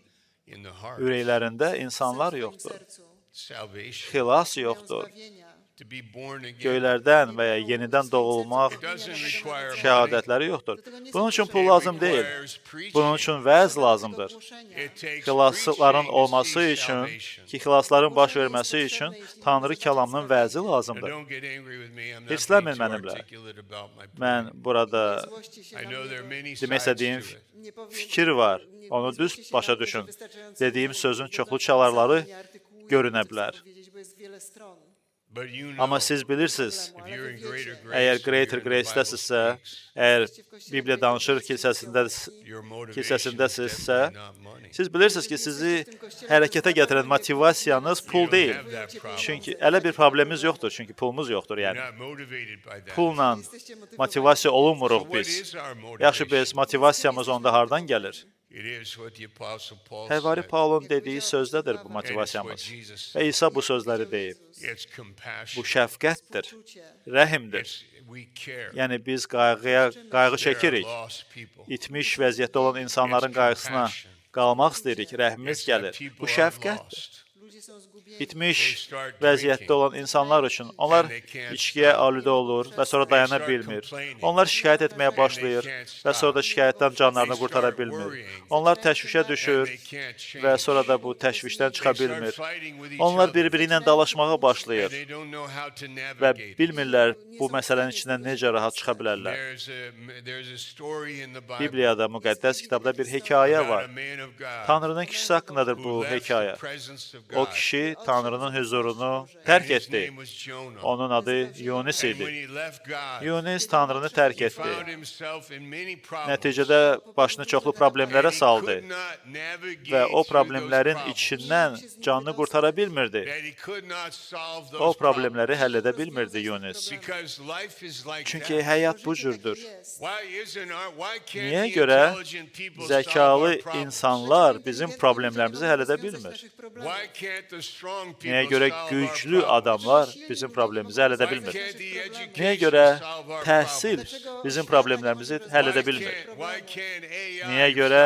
Speaker 1: in the heart.
Speaker 2: Ürəklərində insanlar
Speaker 3: w swoim
Speaker 2: yoxdur.
Speaker 3: sercu
Speaker 1: Salvation.
Speaker 2: Xilas
Speaker 3: mają
Speaker 2: yoxdur.
Speaker 3: zbawienia.
Speaker 1: To be born again.
Speaker 2: Göylərdən və ya yenidən doğulmaq
Speaker 1: It doesn't require money.
Speaker 2: şəhadətləri yoxdur. Bunun üçün pul lazım deyil.
Speaker 1: Requires preaching.
Speaker 2: Bunun üçün vəz lazımdır.
Speaker 3: Ogłoszenia.
Speaker 1: It takes
Speaker 2: Xilasların
Speaker 1: preaching to
Speaker 2: olması
Speaker 1: see
Speaker 2: üçün,
Speaker 1: salvation.
Speaker 2: ki xilasların baş verməsi üçün Tanrı kəlamının vəzi
Speaker 1: Now,
Speaker 2: lazımdır.
Speaker 1: don't get angry with me. I'm not
Speaker 2: Hirslənməyin
Speaker 1: being too
Speaker 2: mənimlə.
Speaker 1: articulate about my point.
Speaker 2: Mən burada
Speaker 3: Złości się
Speaker 1: I
Speaker 3: na
Speaker 1: know
Speaker 3: mnie,
Speaker 1: there are
Speaker 3: bo
Speaker 1: many
Speaker 2: demək
Speaker 1: sides
Speaker 2: istədiyim
Speaker 1: to it.
Speaker 3: nie powiem-
Speaker 2: fikir var.
Speaker 3: nie
Speaker 2: Onu düz
Speaker 3: złości się
Speaker 2: başa
Speaker 3: na mnie,
Speaker 2: düşün.
Speaker 3: że wystarczająco
Speaker 2: Dediyim
Speaker 3: dużo
Speaker 2: sözün
Speaker 3: tego
Speaker 2: çoxlu
Speaker 3: napisane,
Speaker 2: çalarları
Speaker 3: nie artykułuję,
Speaker 2: görünə
Speaker 3: co chcę
Speaker 2: bilər.
Speaker 3: powiedzieć, bo jest wiele stron.
Speaker 1: But you know,
Speaker 2: Amma siz bilirsiniz,
Speaker 1: if you're in greater grace,
Speaker 2: əgər
Speaker 1: and
Speaker 2: Greater
Speaker 1: you're in the Bible
Speaker 2: Grace-dəsinizsə,
Speaker 1: speaks,
Speaker 2: əgər Bibliya danışır
Speaker 1: your motivation is
Speaker 2: kilsəsindəsinizsə,
Speaker 1: definitely not money.
Speaker 2: siz bilirsiniz ki, sizi hərəkətə gətirən motivasiyanız pul
Speaker 1: You don't
Speaker 2: deyil.
Speaker 1: have that problem.
Speaker 2: Çünki elə bir problemimiz yoxdur, çünki pulumuz yoxdur
Speaker 1: You're
Speaker 2: yəni.
Speaker 1: not motivated by that.
Speaker 2: Pulla
Speaker 3: Jesteście motywowani.
Speaker 2: motivasiya
Speaker 1: So
Speaker 2: olunmuruq
Speaker 1: what
Speaker 2: biz.
Speaker 1: is our motivation?
Speaker 2: Yaxşı, biz motivasiyamız onda hardan gəlir?
Speaker 1: It is what the Apostle Paul
Speaker 2: Həvari
Speaker 1: said.
Speaker 2: Paulun dediyi sözdədir bu
Speaker 1: And it's what
Speaker 2: motivasiyamız.
Speaker 1: Jesus
Speaker 2: Və
Speaker 1: said.
Speaker 2: İsa bu sözləri deyib.
Speaker 1: It's
Speaker 2: Bu
Speaker 1: compassion.
Speaker 2: şəfqətdir,
Speaker 3: Uczucie.
Speaker 2: rəhimdir.
Speaker 1: It's we care.
Speaker 2: Yəni biz qayğı
Speaker 1: There
Speaker 2: çəkirik.
Speaker 1: are lost people.
Speaker 2: İtmiş vəziyyətdə olan insanların qayğısına qalmaq istəyirik, rəhmimiz
Speaker 1: It's that
Speaker 2: gəlir.
Speaker 1: people
Speaker 2: Bu
Speaker 1: are
Speaker 2: şəfqətdir.
Speaker 1: lost.
Speaker 3: Ludzie są zgubieni.
Speaker 2: İtmiş vəziyyətdə olan insanlar üçün onlar içkiyə aludə olur və sonra dayana bilmir. Onlar şikayət etməyə başlayır və sonra da şikayətdən canlarını qurtara bilmir. Onlar təşvişə düşür və sonra da bu təşvişdən çıxa bilmir. Onlar bir-biri ilə dalaşmağa başlayır və bilmirlər bu məsələnin içindən necə rahat çıxa bilərlər. Bibliyada, müqəddəs kitabda bir hekayə var. Tanrının kişisi haqqındadır bu hekayə. O kişi Tanrının huzurunu tərk etdi. Onun adı Yunis idi. Yunis Tanrını tərk etdi. Nəticədə başını çoxlu problemlərə saldı və o problemlərin içindən canını qurtara bilmirdi. O problemləri həll edə bilmirdi Yunis. Çünki həyat bu cürdür. Niyə görə zəkalı insanlar bizim problemlərimizi həll edə bilmir? Niyə görə güclü adamlar bizim problemimizi həll edə bilmir? Niyə görə təhsil bizim problemlərimizi həll edə bilmir? Niyə görə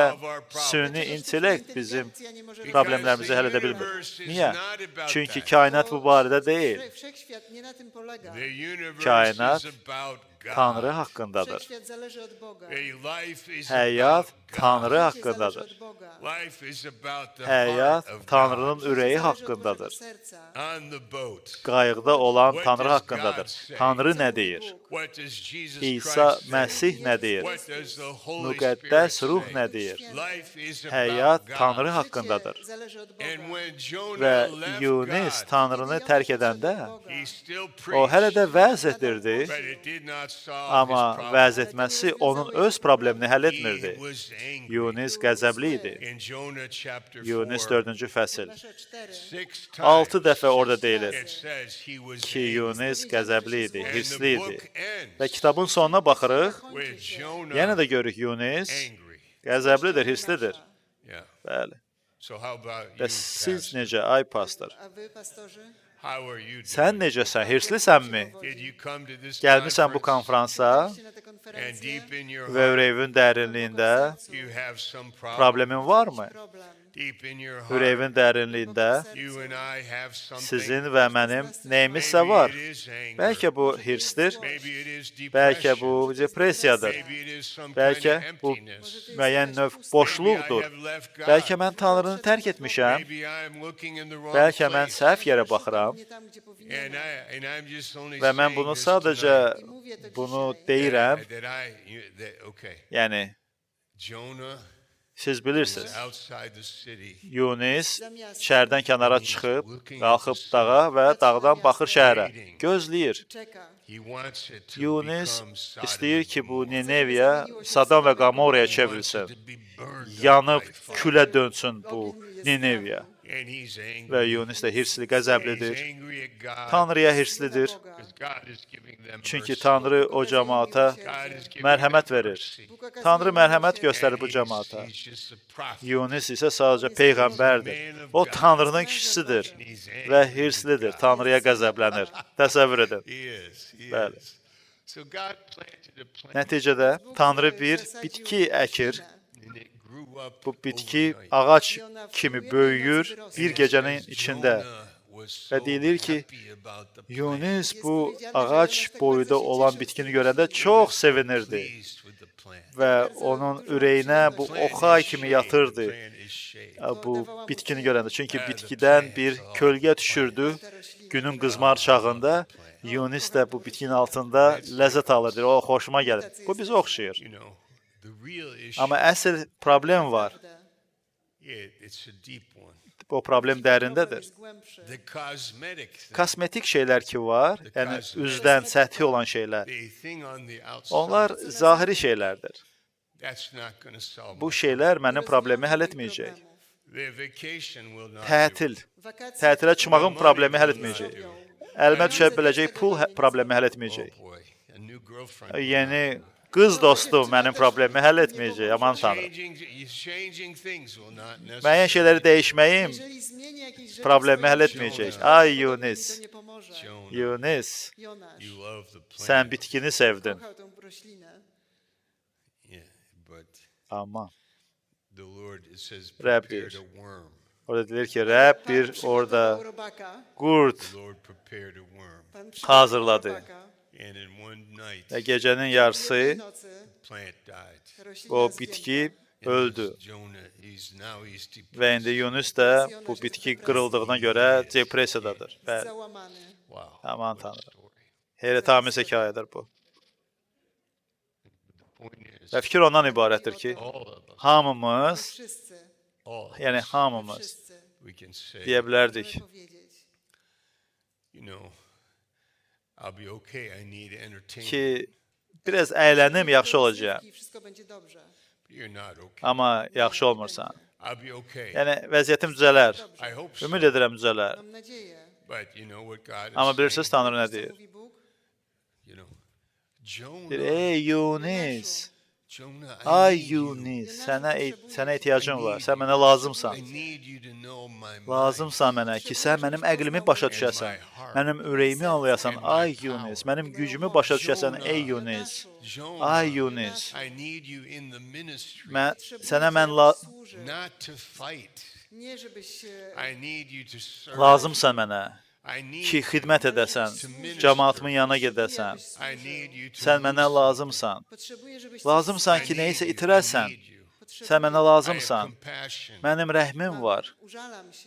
Speaker 2: süni intellekt bizim problemlərimizi həll edə bilmir? Niyə? Çünki kainat bu barədə deyil.
Speaker 3: Wszechświat nie na tym polega.
Speaker 2: Kainat Tanrı haqqındadır.
Speaker 3: Wszechświat zależy od Boga.
Speaker 2: Həyat Tanrı
Speaker 3: Życie
Speaker 2: haqqındadır.
Speaker 3: zależy od Boga.
Speaker 2: Həyat Tanrının ürəyi haqqındadır.
Speaker 3: Serca.
Speaker 2: Qayıqda olan Tanrı haqqındadır. Tanrı nə deyir? İsa Məsih nə deyir? Müqəddəs ruh nə deyir? Həyat Tanrı haqqındadır.
Speaker 3: Zależy od Boga.
Speaker 2: Və Yunis Tanrını tərk edəndə o hələ də vəz edirdi, amma vəz etməsi onun öz problemini həll etmirdi. Yunis qəzəbli idi. Yunis 4-cü fəsil.
Speaker 3: Nasze 4.
Speaker 2: 6 dəfə orada deyilir ki, Yunis qəzəbli idi, hirsli idi. Və kitabın sonuna baxırıq, yenə də görürük Yunis qəzəblidir, hirslidir. Bəli. Və siz necə, ay pastor?
Speaker 3: A wy, pastorzy?
Speaker 2: Sən necəsən, hirslisənmi? Gəlmisən bu konfransa
Speaker 3: Idźcie na tę konferencję.
Speaker 2: və ürəyin dərinliyində problemin varmı?
Speaker 3: Problem.
Speaker 2: Ürəyin dərinliyində sizin və mənim nəyimizsə var. Bəlkə bu hirsdir, bəlkə bu depressiyadır, bəlkə bu müəyyən növ boşluqdur. Bəlkə mən Tanrını tərk etmişəm, bəlkə mən səhv yerə baxıram
Speaker 3: Nie tam, gdzie powinienem.
Speaker 2: və mən bunu sadəcə bunu deyirəm, yəni siz bilirsiniz. Yunis şəhərdən kənara çıxıb, qalxıb dağa və dağdan baxır şəhərə, gözləyir.
Speaker 3: Czeka.
Speaker 2: Yunis istəyir ki, bu Nineviya Sadam və Qamoraya çevrilsin. Yanıb külə dönsün bu Nineviya.
Speaker 3: And he's angry.
Speaker 2: və Yunis də hirsli, qəzəblidir.
Speaker 3: He's angry at God.
Speaker 2: Tanrıya hirslidir.
Speaker 3: Because God is giving them
Speaker 2: Çünki
Speaker 3: mercy.
Speaker 2: Tanrı o cəmaata
Speaker 3: God is giving
Speaker 2: mərhəmət
Speaker 3: them
Speaker 2: verir.
Speaker 3: mercy.
Speaker 2: Tanrı mərhəmət
Speaker 3: And
Speaker 2: göstərir bu cəmaata.
Speaker 3: he's just a prophet.
Speaker 2: Yunis isə sadəcə peyğəmbərdir. O Tanrının kişisidir
Speaker 3: He's
Speaker 2: və
Speaker 3: angry.
Speaker 2: hirslidir. Tanrıya qəzəblənir. Təsəvvür edin.
Speaker 3: He is. He
Speaker 2: Bəli.
Speaker 3: is. So God planted a plant
Speaker 2: Nəticədə Tanrı bir bitki əkir.
Speaker 3: and it grew up
Speaker 2: Bu bitki
Speaker 3: overnight.
Speaker 2: ağac kimi böyüyür bir gecənin içində.
Speaker 3: Jonah was
Speaker 2: Və
Speaker 3: so
Speaker 2: deyilir ki,
Speaker 3: happy about the
Speaker 2: Yunis bu ağac boyda olan bitkini görəndə çox sevinirdi
Speaker 3: pleased with the plant.
Speaker 2: və onun ürəyinə bu oxay kimi yatırdı
Speaker 3: Plant is shade.
Speaker 2: bu bitkini görəndə. Çünki bitkidən bir kölgə düşürdü günün qızmar çağında. Yunis də bu bitkinin altında ləzzət alırdı. O xoşuma gəlir. Bu bizə oxşayır.
Speaker 3: You know, the real issue,
Speaker 2: Amma əsl problem var.
Speaker 3: it's a deep one.
Speaker 2: O problem dərindədir.
Speaker 3: The cosmetic thing,
Speaker 2: Kosmetik şeylər ki var, yəni üzdən səthi olan şeylər.
Speaker 3: the thing on the outside,
Speaker 2: Onlar zahiri şeylərdir.
Speaker 3: that's not going to solve
Speaker 2: Bu
Speaker 3: it.
Speaker 2: şeylər mənim problemi həll etməyəcək.
Speaker 3: The vacation will not do
Speaker 2: Tətil.
Speaker 3: it.
Speaker 2: Tətilə çıxmağın problemi həll etməyəcək. Əlimə düşə biləcək pul problemi həll etməyəcək.
Speaker 3: Oh boy, a new girlfriend.
Speaker 2: Yəni qız dostu mənim problemi həll etməyəcək. Aman Tanrı.
Speaker 3: Changing things will not
Speaker 2: Müəyyən şeyləri dəyişməyim problemi həll etməyəcək. Ay Yunis,
Speaker 3: Jonah,
Speaker 2: Yunis,
Speaker 3: you love the plant.
Speaker 2: sən bitkini sevdin.
Speaker 3: Yeah, but
Speaker 2: Amma
Speaker 3: the Lord, it says,
Speaker 2: Rab
Speaker 3: prepared
Speaker 2: deyir.
Speaker 3: a worm.
Speaker 2: orada deyilir ki, Rəbb bir orada qurd
Speaker 3: The Lord prepared a worm.
Speaker 2: hazırladı
Speaker 3: And in one night,
Speaker 2: və gecənin yarısı
Speaker 3: the plant died.
Speaker 2: o bitki
Speaker 3: And
Speaker 2: öldü.
Speaker 3: this Jonah, he's depressed.
Speaker 2: Və indi Yunus da bu bitki qırıldığına görə depressiyadadır. Bəli,
Speaker 3: Wow.
Speaker 2: aman
Speaker 3: what a
Speaker 2: Tanrı.
Speaker 3: story.
Speaker 2: Heyrətamiz hekayədir bu.
Speaker 3: The point is,
Speaker 2: Və fikir ondan ibarətdir ki,
Speaker 3: all of us,
Speaker 2: hamımız,
Speaker 3: all of
Speaker 2: yəni
Speaker 3: us,
Speaker 2: hamımız
Speaker 3: we can say,
Speaker 2: deyə bilərdik.
Speaker 3: you know, I'll be okay. I need entertainment.
Speaker 2: Ki, biraz əylənim, yaxşı olacaq.
Speaker 3: But you're not okay.
Speaker 2: Amma yaxşı olmursan.
Speaker 3: I'll be okay.
Speaker 2: Yəni, vəziyyətim düzələr.
Speaker 3: I hope so.
Speaker 2: Ümid edirəm düzələr.
Speaker 3: But you know what God is
Speaker 2: Amma bilirsiniz,
Speaker 3: saying?
Speaker 2: Tanrı nə deyir?
Speaker 3: You know, Jonah,
Speaker 2: Deyir, ey Yunis,
Speaker 3: Jonah,
Speaker 2: ay
Speaker 3: I need you.
Speaker 2: Yunis, sənə ehtiyacım var, sən mənə lazımsan.
Speaker 3: I need you to know my mind.
Speaker 2: Lazımsan mənə ki, sən mənim əqlimi başa düşəsən, mənim ürəyimi anlayasan, ay Yunis, mənim gücümü başa düşəsən, ey Yunis,
Speaker 3: Jonah,
Speaker 2: ay Yunis.
Speaker 3: I need you in the ministry,
Speaker 2: Sənə mən
Speaker 3: not to fight. I need you to serve.
Speaker 2: lazımsan mənə
Speaker 3: I need
Speaker 2: ki, xidmət edəsən, cəmaatımın yanına gedəsən.
Speaker 3: I need you to
Speaker 2: Sən mənə lazımsan. Lazımsan ki, nəyisə itirəsən. Sən mənə lazımsan.
Speaker 3: compassion
Speaker 2: Mənim rəhmim var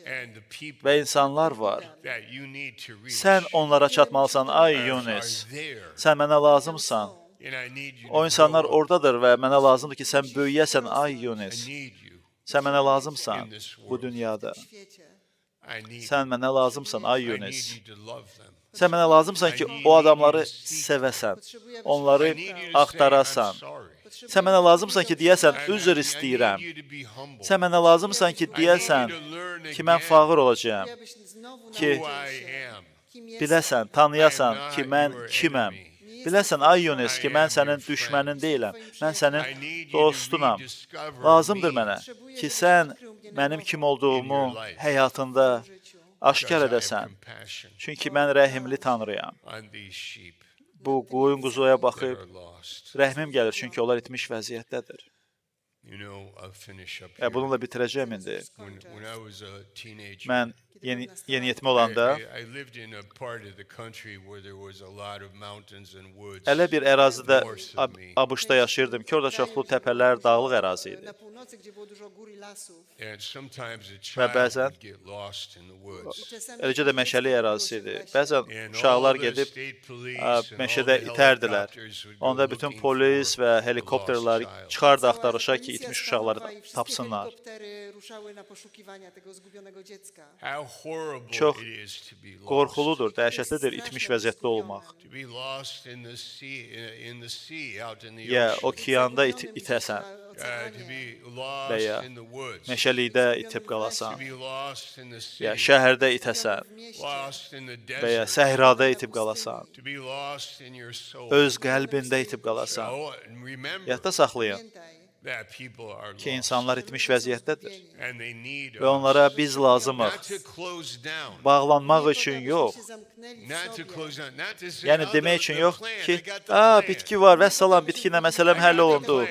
Speaker 3: and the people
Speaker 2: və insanlar var.
Speaker 3: that you need to reach
Speaker 2: Sən onlara çatmalısan, ay Yunis.
Speaker 3: are there.
Speaker 2: Sən mənə lazımsan.
Speaker 3: And I need you
Speaker 2: O
Speaker 3: to
Speaker 2: insanlar
Speaker 3: grow up.
Speaker 2: oradadır və mənə lazımdır ki, sən böyüyəsən, ay Yunis.
Speaker 3: I need you.
Speaker 2: Sən mənə lazımsan bu dünyada.
Speaker 3: I need
Speaker 2: Sən mənə lazımsan, ay
Speaker 3: I need
Speaker 2: Yunis.
Speaker 3: you to love them.
Speaker 2: Sən mənə lazımsan ki, o adamları sevəsən, onları
Speaker 3: I need you to say, I'm
Speaker 2: axtarasan.
Speaker 3: sorry.
Speaker 2: Sən mənə lazımsan ki, deyəsən,
Speaker 3: And
Speaker 2: üzr
Speaker 3: I
Speaker 2: istəyirəm.
Speaker 3: need you to be humble.
Speaker 2: Sən mənə lazımsan ki, deyəsən ki, mən fağır olacağam, ki,
Speaker 3: Who I am.
Speaker 2: biləsən, tanıyasan ki, mən kiməm. Biləsən, ay Yunis, ki, mən sənin düşmənin deyiləm, mən sənin
Speaker 3: I need you
Speaker 2: dostunam.
Speaker 3: to rediscover
Speaker 2: Lazımdır
Speaker 3: me.
Speaker 2: mənə ki, sən mənim kim olduğumu həyatında aşkar
Speaker 3: Because I have
Speaker 2: edəsən.
Speaker 3: compassion
Speaker 2: Çünki mən rəhimli Tanrıyam.
Speaker 3: on these sheep
Speaker 2: Bu qoyun quzuya
Speaker 3: that
Speaker 2: baxıb
Speaker 3: are lost.
Speaker 2: rəhmim gəlir, çünki onlar itmiş vəziyyətdədir.
Speaker 3: You know, I'll finish up
Speaker 2: Və
Speaker 3: here.
Speaker 2: bununla bitirəcəyim indi.
Speaker 3: When I was a teenager,
Speaker 2: Mən yeniyetmə olanda
Speaker 3: I lived in a part of the country where there was a lot of mountains and woods.
Speaker 2: elə bir ərazidə
Speaker 3: north of me.
Speaker 2: ABŞ-da yaşayırdım ki, orada çoxlu təpələr, dağlıq ərazi idi.
Speaker 3: And sometimes a
Speaker 2: Və
Speaker 3: child
Speaker 2: bəzən
Speaker 3: would get lost in the woods.
Speaker 2: eləcə də meşəlik ərazisi idi. Bəzən
Speaker 3: And
Speaker 2: uşaqlar
Speaker 3: all the
Speaker 2: gedib
Speaker 3: state police
Speaker 2: ə,
Speaker 3: and all
Speaker 2: meşədə
Speaker 3: the
Speaker 2: itərdilər.
Speaker 3: helicopters would go
Speaker 2: Onda bütün
Speaker 3: looking
Speaker 2: polis
Speaker 3: for
Speaker 2: və
Speaker 3: the
Speaker 2: helikopterlər
Speaker 3: lost child.
Speaker 2: çıxardı axtarışa ki, itmiş uşaqları tapsınlar.
Speaker 3: How how horrible
Speaker 2: Çox
Speaker 3: it is to be lost.
Speaker 2: qorxuludur, dəhşətlidir itmiş vəziyyətdə olmaq.
Speaker 3: To be lost in the sea, out in the
Speaker 2: Ya
Speaker 3: ocean.
Speaker 2: okeanda itəsən,
Speaker 3: To be lost
Speaker 2: və ya
Speaker 3: in the woods.
Speaker 2: meşəlikdə itib
Speaker 3: To
Speaker 2: qalasan,
Speaker 3: be lost in the
Speaker 2: ya
Speaker 3: city.
Speaker 2: şəhərdə itəsən
Speaker 3: Lost in the
Speaker 2: və ya
Speaker 3: desert.
Speaker 2: səhrada itib qalasan,
Speaker 3: To be lost in your soul.
Speaker 2: öz qəlbində itib qalasan.
Speaker 3: Oh, and remember
Speaker 2: Yadda saxlayın
Speaker 3: that people are
Speaker 2: ki,
Speaker 3: lost.
Speaker 2: insanlar itmiş vəziyyətdədir
Speaker 3: And they need
Speaker 2: və onlara
Speaker 3: us.
Speaker 2: biz lazımıq.
Speaker 3: Not to close down.
Speaker 2: Bağlanmaq üçün yox,
Speaker 3: Not to close down. Not to say,
Speaker 2: yəni
Speaker 3: "Oh,
Speaker 2: demək
Speaker 3: the
Speaker 2: üçün yox
Speaker 3: plan, I
Speaker 2: ki,
Speaker 3: got the
Speaker 2: "A,
Speaker 3: plan."
Speaker 2: bitki var, vəssalam, bitki ilə məsələm həll olundu.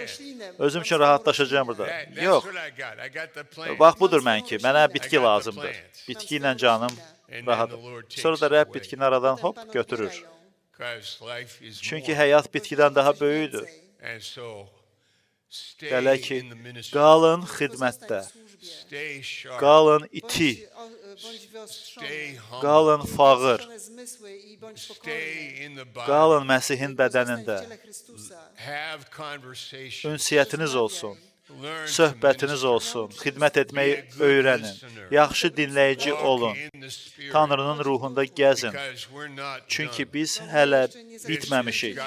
Speaker 2: Özüm üçün rahatlaşacağam burada."
Speaker 3: That's
Speaker 2: Yox.
Speaker 3: what I got. I got the plan.
Speaker 2: Bax budur mənki, mənə bitki lazımdır. Bitki ilə canım rahatdır. Sonra da Rəbb bitkini aradan hop götürür.
Speaker 3: 'Cause life is
Speaker 2: Çünki
Speaker 3: more.
Speaker 2: həyat bitkidən daha böyükdür.
Speaker 3: And so, stay
Speaker 2: Belə ki,
Speaker 3: in the ministry.
Speaker 2: qalın xidmətdə,
Speaker 3: Stay sharp.
Speaker 2: qalın iti,
Speaker 3: Stay humble.
Speaker 2: qalın fağır,
Speaker 3: Stay in the Bible.
Speaker 2: qalın Məsihin bədənində.
Speaker 3: Have conversations.
Speaker 2: Ünsiyyətiniz olsun,
Speaker 3: Learn to
Speaker 2: söhbətiniz
Speaker 3: minister.
Speaker 2: olsun, xidmət etməyi öyrənin, yaxşı dinləyici
Speaker 3: Walk
Speaker 2: olun,
Speaker 3: in the Spirit.
Speaker 2: Tanrının ruhunda gəzin.
Speaker 3: Because we're not
Speaker 2: Çünki
Speaker 3: done.
Speaker 2: biz hələ
Speaker 3: This is
Speaker 2: bitməmişik.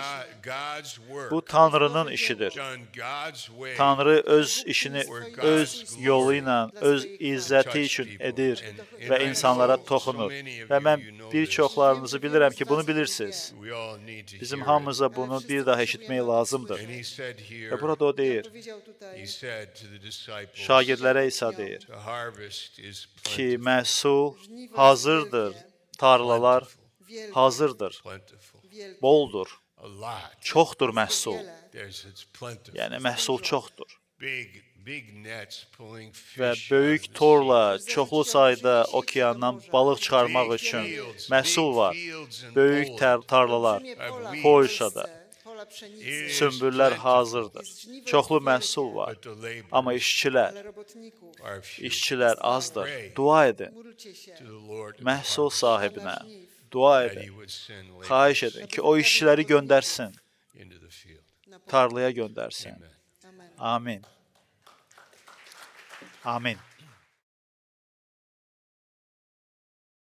Speaker 3: God's work.
Speaker 2: Bu Tanrının işidir.
Speaker 3: Done God's way.
Speaker 2: Tanrı öz işini öz yolu ilə, öz izzəti üçün edir və insanlara toxunur. Və mən bir çoxlarınızı bilirəm ki, bunu bilirsiniz.
Speaker 3: We all need to
Speaker 2: Bizim
Speaker 3: hear
Speaker 2: hamımıza bunu bir daha eşitmək lazımdır.
Speaker 3: it. And he said here,
Speaker 2: Və burada o deyir,
Speaker 3: he said to the disciples,
Speaker 2: şagirdlərə İsa deyir
Speaker 3: the harvest is
Speaker 2: ki,
Speaker 3: plentiful.
Speaker 2: məhsul hazırdır, tarlalar hazırdır,
Speaker 3: Plentiful.
Speaker 2: boldur,
Speaker 3: A lot.
Speaker 2: çoxdur məhsul.
Speaker 3: It's plentiful.
Speaker 2: Yəni məhsul çoxdur.
Speaker 3: Big nets pulling
Speaker 2: Və
Speaker 3: fish
Speaker 2: böyük
Speaker 3: out of the
Speaker 2: torla çoxlu sayda okeandan balıq çıxarmaq üçün məhsul var. Böyük tarlalar Polşada, sümbüllər hazırdır. Çoxlu məhsul var.
Speaker 3: But the labor
Speaker 2: Amma işçilər
Speaker 3: are few.
Speaker 2: İşçilər azdır. Dua edin.
Speaker 3: To the Lord of
Speaker 2: Məhsul
Speaker 3: harvest,
Speaker 2: sahibinə dua
Speaker 3: that he
Speaker 2: edin.
Speaker 3: would send laborers
Speaker 2: Xahiş edin ki, o işçiləri göndərsin,
Speaker 3: into the field.
Speaker 2: tarlaya göndərsin.
Speaker 3: Amen.
Speaker 2: Amin. Amin.